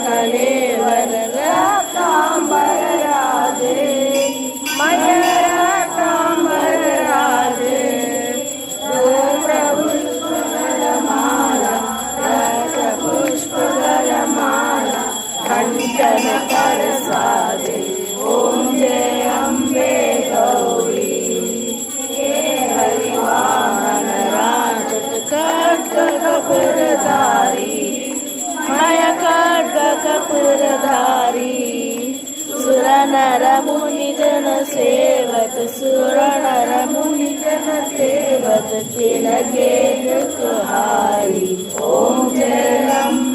कलेवर रक्तांबर राजे मयूर रक्तांबर राजे धूम्रपुष्पगलमाला रक्तपुष्पगलमाला कंचन कर साजे ओम जय अम्बे गौरी हे हरिवाहन राजत खड्ग कपूरधारी माया खड्ग कपूरधारी सुर नर मुनि जन सेवत सुर नर मुनि जन सेवत तिलके दुख हारी ओम जय अम्बे